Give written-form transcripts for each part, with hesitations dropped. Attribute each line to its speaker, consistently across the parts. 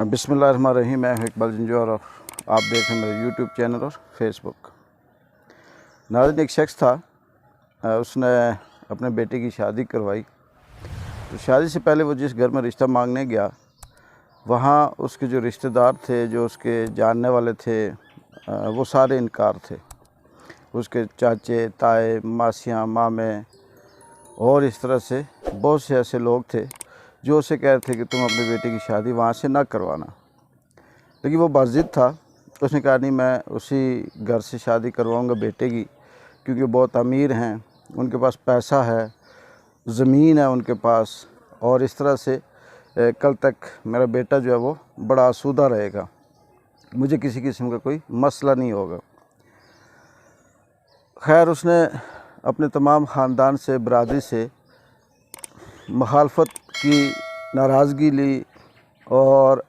Speaker 1: बिस्मिल्लाहिर्रहमानिर्रहीम। मैं हूं इकबाल जंजू और आप देख रहे हैं मेरे यूट्यूब चैनल और फेसबुक। नाज़रीन, एक शख्स था, उसने अपने बेटे की शादी करवाई। तो शादी से पहले वो जिस घर में रिश्ता मांगने गया, वहाँ उसके जो रिश्तेदार थे, जो उसके जानने वाले थे, वो सारे इनकार थे। उसके चाचे, ताए, मासियाँ, मामे और इस तरह से बहुत से ऐसे लोग थे जो उसे कह रहे थे कि तुम अपने बेटे की शादी वहाँ से ना करवाना। लेकिन वो बाज़िद था। उसने कहा नहीं, मैं उसी घर से शादी करवाऊँगा बेटे की, क्योंकि बहुत अमीर हैं, उनके पास पैसा है, ज़मीन है उनके पास, और इस तरह से कल तक मेरा बेटा जो है वो बड़ा आसूदा रहेगा, मुझे किसी किस्म का कोई मसला नहीं होगा। खैर, उसने अपने तमाम ख़ानदान से, बरादरी से मुखालफत की, नाराज़गी ली और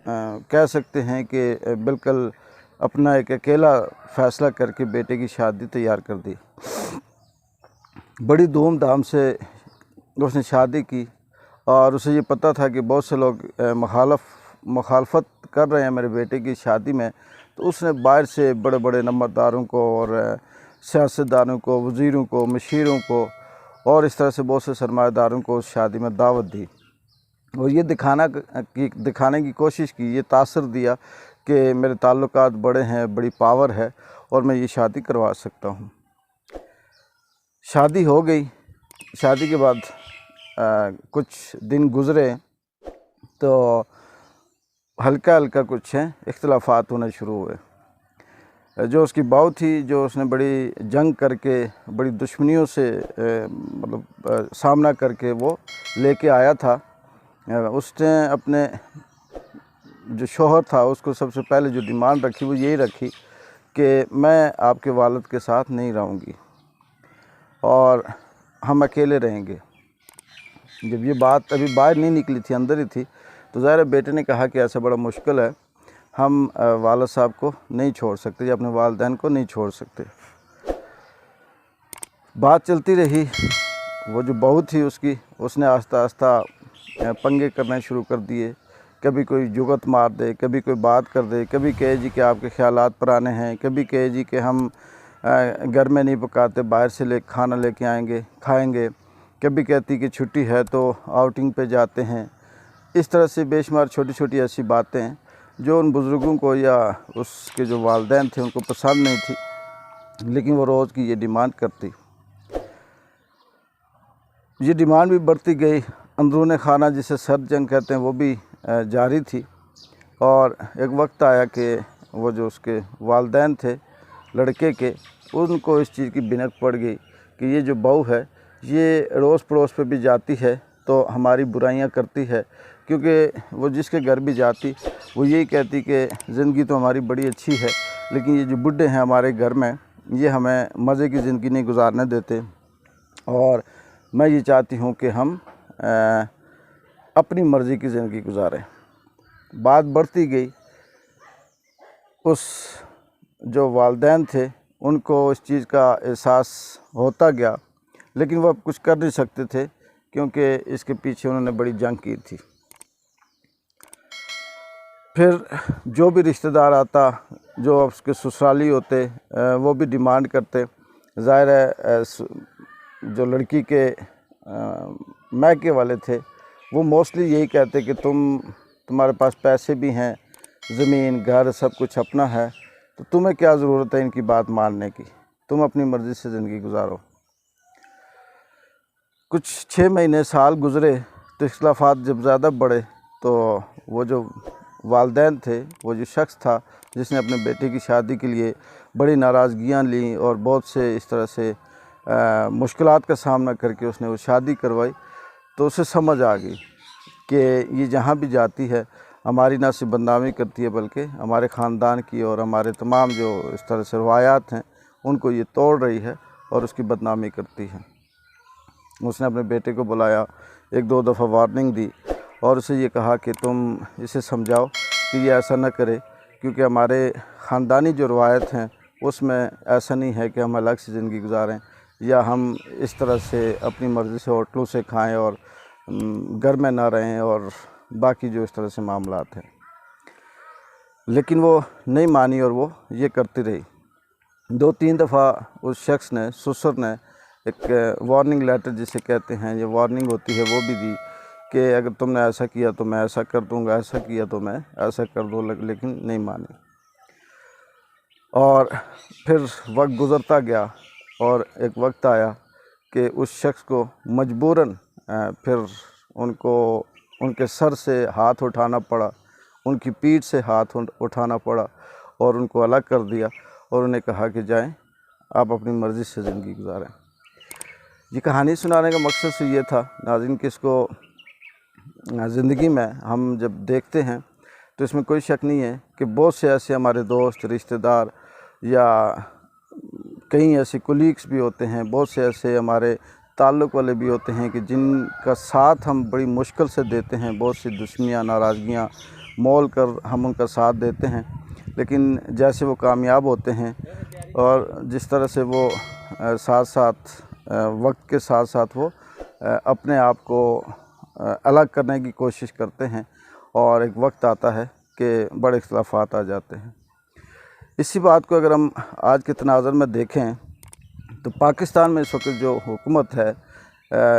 Speaker 1: कह सकते हैं कि बिल्कुल अपना एक अकेला फ़ैसला करके बेटे की शादी तैयार कर दी। बड़ी धूमधाम से उसने शादी की और उसे ये पता था कि बहुत से लोग मुखालफत कर रहे हैं मेरे बेटे की शादी में। तो उसने बाहर से बड़े बड़े नंबरदारों को और सियासतदानों को, वज़ीरों को, मशीरों को और इस तरह से बहुत से सरमाएदारों को उस शादी में दावत दी और ये दिखाने की कोशिश की, ये तासर दिया कि मेरे ताल्लुकात बड़े हैं, बड़ी पावर है और मैं ये शादी करवा सकता हूँ। शादी हो गई। शादी के बाद कुछ दिन गुज़रे तो हल्का हल्का कुछ इख्तिलाफ़ात होने शुरू हुए। जो उसकी बहू थी, जो उसने बड़ी जंग करके, बड़ी दुश्मनियों से सामना करके वो लेके आया था, उसने अपने जो शौहर था उसको सबसे पहले जो डिमांड रखी वो यही रखी कि मैं आपके वालिद के साथ नहीं रहूँगी और हम अकेले रहेंगे। जब ये बात अभी बाहर नहीं निकली थी, अंदर ही थी, तो ज़ाहिर बेटे ने कहा कि ऐसा बड़ा मुश्किल है, हम वालिद साहब को नहीं छोड़ सकते या अपने वालिदैन को नहीं छोड़ सकते। बात चलती रही। वो जो बहू थी उसने आस्ता आस्ता पंगे करने शुरू कर दिए। कभी कोई जुगत मार दे, कभी कोई बात कर दे, कभी कहे जी कि आपके ख़यालात पुराने हैं, कभी कहे जी कि हम घर में नहीं पकाते, बाहर से खाना लेके आएंगे, खाएंगे, कभी कहती कि छुट्टी है तो आउटिंग पे जाते हैं। इस तरह से बेशुमार छोटी छोटी ऐसी बातें जो उन बुज़ुर्गों को या उसके जो वालिदैन थे उनको पसंद नहीं थी, लेकिन वो रोज़ की ये डिमांड करती। ये डिमांड भी बढ़ती गई। अंदरूने खाना, जिसे सर्द जंग कहते हैं, वो भी जारी थी और एक वक्त आया कि वो जो उसके वालिदैन थे लड़के के, उनको इस चीज़ की बिनक पड़ गई कि ये जो बहू है ये रोज़ पड़ोस पे भी जाती है तो हमारी बुराइयां करती है, क्योंकि वो जिसके घर भी जाती वो यही कहती कि ज़िंदगी तो हमारी बड़ी अच्छी है, लेकिन ये जो बुढ़े हैं हमारे घर में, ये हमें मज़े की ज़िंदगी नहीं गुजारने देते और मैं ये चाहती हूँ कि हम अपनी मर्ज़ी की ज़िंदगी गुजारें। बात बढ़ती गई। उस जो वालिदैन थे उनको इस चीज़ का एहसास होता गया, लेकिन वो अब कुछ कर नहीं सकते थे, क्योंकि इसके पीछे उन्होंने बड़ी जंग की थी। फिर जो भी रिश्तेदार आता, जो उसके ससुराली होते, वो भी डिमांड करते। ज़ाहिर है जो लड़की के मायके वाले थे वो मोस्टली यही कहते कि तुम्हारे पास पैसे भी हैं, ज़मीन, घर, सब कुछ अपना है, तो तुम्हें क्या ज़रूरत है इनकी बात मानने की, तुम अपनी मर्ज़ी से ज़िंदगी गुजारो। कुछ 6 महीने, साल गुज़रे तो इख्तिलाफ़ात जब ज़्यादा बढ़े तो वो जो वालिदैन थे, वो जो शख्स था जिसने अपने बेटे की शादी के लिए बड़ी नाराज़गियाँ ली और बहुत से इस तरह से मुश्किलात का सामना करके उसने वो शादी करवाई, तो उसे समझ आ गई कि ये जहाँ भी जाती है हमारी ना सिर्फ बदनामी करती है, बल्कि हमारे ख़ानदान की और हमारे तमाम जो इस तरह से रवायात हैं उनको ये तोड़ रही है और उसकी बदनामी करती है। उसने अपने बेटे को बुलाया, 1-2 दफ़ा वार्निंग दी और उसे ये कहा कि तुम इसे समझाओ कि ये ऐसा न करे, क्योंकि हमारे ख़ानदानी जो रवायत हैं उसमें ऐसा नहीं है कि हम अलग से ज़िंदगी गुजारें या हम इस तरह से अपनी मर्ज़ी से होटलों से खाएं और घर में ना रहें और बाकी जो इस तरह से मामलात हैं। लेकिन वो नहीं मानी और वो ये करती रही। 2-3 दफ़ा उस शख्स ने, ससुर ने, एक वार्निंग लेटर जिसे कहते हैं, ये वार्निंग होती है, वो भी दी कि अगर तुमने ऐसा किया तो मैं ऐसा कर दूंगा, ऐसा किया तो मैं ऐसा कर दूँ, लेकिन नहीं मानी। और फिर वक्त गुज़रता गया और एक वक्त आया कि उस शख्स को मजबूरन फिर उनके सर से हाथ उठाना पड़ा, उनकी पीठ से हाथ उठाना पड़ा और उनको अलग कर दिया और उन्हें कहा कि जाएं, आप अपनी मर्ज़ी से ज़िंदगी गुजारें। ये कहानी सुनाने का मकसद से ये था नाज़रीन कि इसको ज़िंदगी में हम जब देखते हैं तो इसमें कोई शक नहीं है कि बहुत से ऐसे हमारे दोस्त, रिश्तेदार या कई ऐसे कोलीग्स भी होते हैं, बहुत से ऐसे हमारे ताल्लुक़ वाले भी होते हैं कि जिनका साथ हम बड़ी मुश्किल से देते हैं, बहुत सी दुश्मनियाँ, नाराज़गियाँ मोल कर हम उनका साथ देते हैं, लेकिन जैसे वो कामयाब होते हैं और जिस तरह से वो साथ साथ वक्त के साथ साथ वो अपने आप को अलग करने की कोशिश करते हैं और एक वक्त आता है कि बड़े इख्तिलाफ़ात आ जाते हैं। इसी बात को अगर हम आज के तनाज़ुर में देखें तो पाकिस्तान में इस वक्त जो हुकूमत है,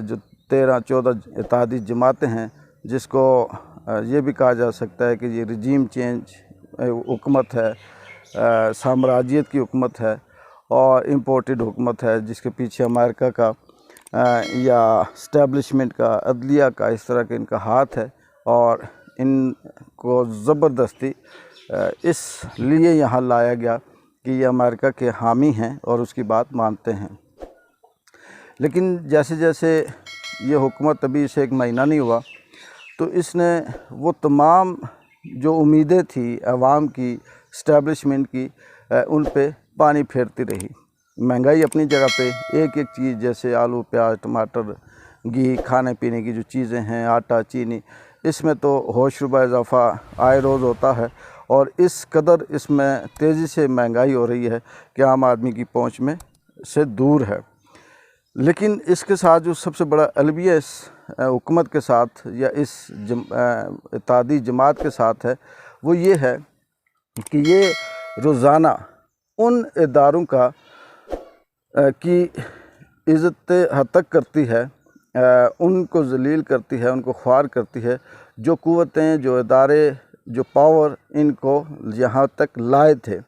Speaker 1: जो 13-14 इत्तेहादी जमातें हैं, जिसको ये भी कहा जा सकता है कि ये रिजीम चेंज हुकूमत है, साम्राज्यत की हुकूमत है और इम्पोर्टेड हुकूमत है, जिसके पीछे अमेरिका का या इस्टेब्लिशमेंट का, अदलिया का, इस तरह के इनका हाथ है और इनको ज़बरदस्ती इसलिए यहाँ लाया गया कि ये अमेरिका के हामी हैं और उसकी बात मानते हैं। लेकिन जैसे जैसे ये हुकूमत, अभी इसे 1 महीना नहीं हुआ, तो इसने वो तमाम जो उम्मीदें थी अवाम की, इस्टेब्लिशमेंट की, उन पे पानी फेरती रही। महंगाई अपनी जगह पे, एक एक चीज़ जैसे आलू, प्याज, टमाटर, घी, खाने पीने की जो चीज़ें हैं, आटा, चीनी, इसमें तो होशरुबा इजाफ़ा आए रोज़ होता है और इस कदर इसमें तेज़ी से महंगाई हो रही है कि आम आदमी की पहुंच में से दूर है। लेकिन इसके साथ जो सबसे बड़ा अलविया इस हुकूमत के साथ या इस इत्तेहादी जमात के साथ है, वो ये है कि ये रोज़ाना उन इदारों का की इज़्ज़त हद तक करती है, उनको ज़लील करती है, उनको ख्वार करती है, जो क़ुव्वतें, जो इदारे, जो पावर इनको यहाँ तक लाए थे।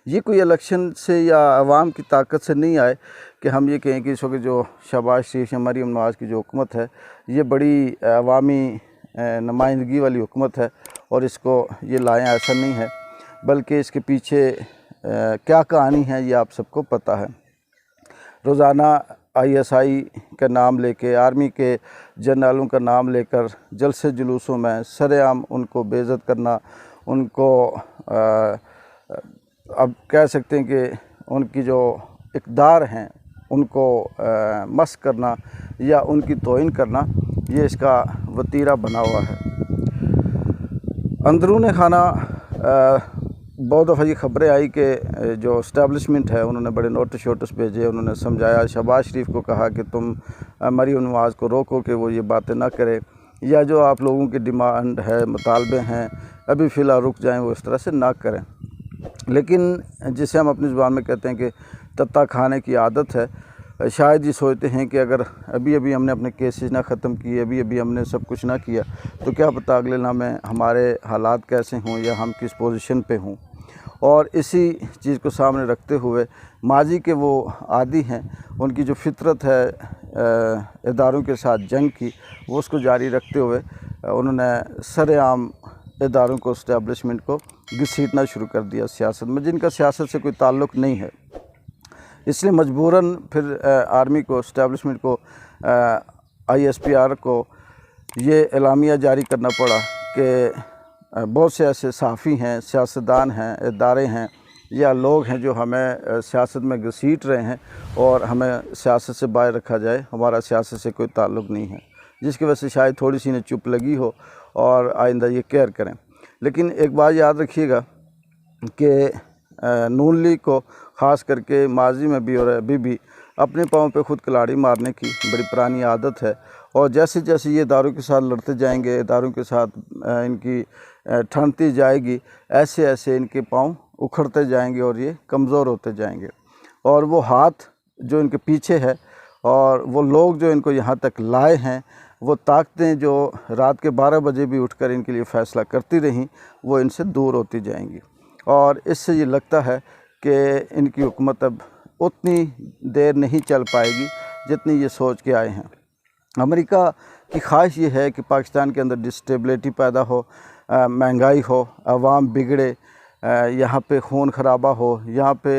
Speaker 1: ये कोई इलेक्शन से या आवाम की ताकत से नहीं आए कि हम ये कहें कि इस वक्त जो शहबाज शरीफ या मरीम नवाज़ की जो हुकूमत है, ये बड़ी अवामी नुमाइंदगी वाली हुकूमत है और इसको ये लाएँ, ऐसा नहीं है। बल्कि इसके पीछे क्या कहानी है ये आप सबको पता है। रोज़ाना ISI का नाम लेके, आर्मी के जनरलों का नाम लेकर जलसे जुलूसों में सरेआम उनको बेइज्जत करना, उनको अब कह सकते हैं कि उनकी जो इक़्तिदार हैं उनको मस्ख़ करना या उनकी तौहीन करना, ये इसका वतीरा बना हुआ है। अंदरूनी खाना बहुत दफ़ा ये ख़बरें आई कि जो इस्टेब्लिशमेंट है उन्होंने बड़े नोटिस वोटिस भेजे, उन्होंने समझाया, शहबाज शरीफ को कहा कि तुम मरीम नवाज़ को रोको कि वो ये बातें ना करे, या जो आप लोगों की डिमांड है, मुतालबे हैं, अभी फ़िलहाल रुक जाएं, वो इस तरह से ना करें। लेकिन जिसे हम अपनी ज़ुबान में कहते हैं कि तत्ता खाने की आदत है, शायद ये सोचते हैं कि अगर अभी अभी हमने अपने केसेस ना ख़त्म किए, अभी अभी हमने सब कुछ ना किया, तो क्या पता अगले लम्हे हमारे हालात कैसे हों या हम किस पोजीशन पे हों। और इसी चीज़ को सामने रखते हुए माजी के वो आदी हैं, उनकी जो फितरत है इदारों के साथ जंग की, वो उसको जारी रखते हुए उन्होंने सरेआम इदारों को, इस्टेब्लिशमेंट को घसीटना शुरू कर दिया सियासत में, जिनका सियासत से कोई ताल्लुक़ नहीं है। इसलिए मजबूरन फिर आर्मी को, इस्टेब्लिशमेंट को, ISPR को ये एलामिया जारी करना पड़ा कि बहुत से ऐसे सहाफ़ी हैं, सियासतदान हैं, इदारे हैं या लोग हैं जो हमें सियासत में घसीट रहे हैं और हमें सियासत से बाहर रखा जाए, हमारा सियासत से कोई ताल्लुक़ नहीं है, जिसकी वजह से शायद थोड़ी सी इन्हें चुप लगी हो और आइंदा ये केयर करें। लेकिन एक बात याद रखिएगा कि नून लीग को ख़ास करके माजी में भी और अभी भी अपने पाँव पे ख़ुद कुल्हाड़ी मारने की बड़ी पुरानी आदत है और जैसे जैसे ये इदारों के साथ लड़ते जाएंगे, इदारों के साथ इनकी ठंडती जाएगी, ऐसे ऐसे इनके पाँव उखड़ते जाएंगे और ये कमज़ोर होते जाएंगे। और वो हाथ जो इनके पीछे है और वो लोग जो इनको यहाँ तक लाए हैं, वो ताकतें जो रात के 12 बजे भी उठकर इनके लिए फ़ैसला करती रहीं, वो इनसे दूर होती जाएंगी। और इससे ये लगता है कि इनकी हुकूमत अब उतनी देर नहीं चल पाएगी जितनी ये सोच के आए हैं। अमेरिका की ख्वाहिश ये है कि पाकिस्तान के अंदर डिस्टेबिलिटी पैदा हो, महंगाई हो, अवाम बिगड़े, यहाँ पे खून खराबा हो, यहाँ पे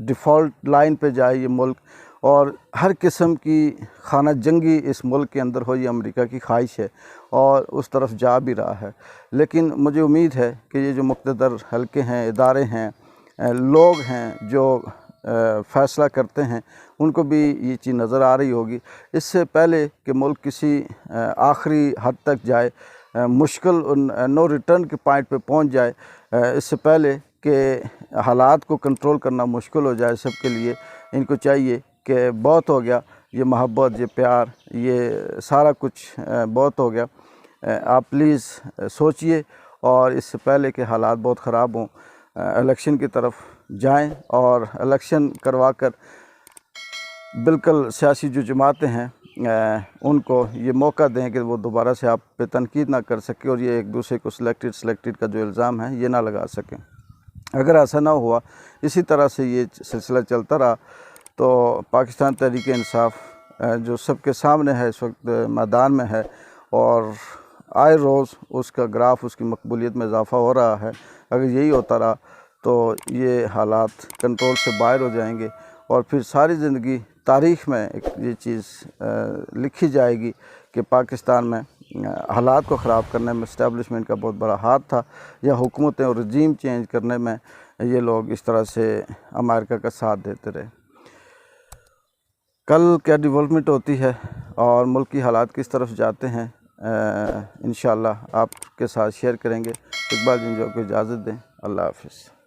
Speaker 1: डिफ़ॉल्ट लाइन पे जाए ये मुल्क, और हर किस्म की खाना जंगी इस मुल्क के अंदर हो। ये अमेरिका की ख्वाहिश है और उस तरफ जा भी रहा है। लेकिन मुझे उम्मीद है कि ये जो मुक़्तदर हलके हैं, इदारे हैं, लोग हैं जो फ़ैसला करते हैं, उनको भी ये चीज़ नज़र आ रही होगी। इससे पहले कि मुल्क किसी आखिरी हद तक जाए, मुश्किल नो रिटर्न के पॉइंट पे पहुंच जाए, इससे पहले कि हालात को कंट्रोल करना मुश्किल हो जाए सबके लिए, इनको चाहिए कि बहुत हो गया, ये मोहब्बत, ये प्यार, ये सारा कुछ बहुत हो गया। आप प्लीज़ सोचिए और इससे पहले कि हालात बहुत ख़राब हों, इलेक्शन की तरफ जाएं और इलेक्शन करवा कर बिल्कुल सियासी जो जमातें हैं उनको ये मौका दें कि वो दोबारा से आप पे तनकीद ना कर सके और ये एक दूसरे को सिलेक्टेड का जो इल्ज़ाम है ये ना लगा सकें। अगर ऐसा ना हुआ, इसी तरह से ये सिलसिला चलता रहा, तो पाकिस्तान तहरीक-ए-इंसाफ जो सबके सामने है, इस वक्त मैदान में है और आए रोज़ उसका ग्राफ, उसकी मकबूलियत में इजाफ़ा हो रहा है। अगर यही होता रहा तो ये हालात कंट्रोल से बाहर हो जाएंगे और फिर सारी ज़िंदगी तारीख़ में एक ये चीज़ लिखी जाएगी कि पाकिस्तान में हालात को ख़राब करने में इस्टेब्लिशमेंट का बहुत बड़ा हाथ था, या हुकूमतें और रजीम चेंज करने में ये लोग इस तरह से अमेरिका का साथ देते रहे। कल क्या डेवलपमेंट होती है और मुल्क की हालात किस तरफ जाते हैं, इंशाअल्लाह आपके साथ शेयर करेंगे। इकबाल जिंजो को इजाज़त दें। अल्लाह हाफ़िज़।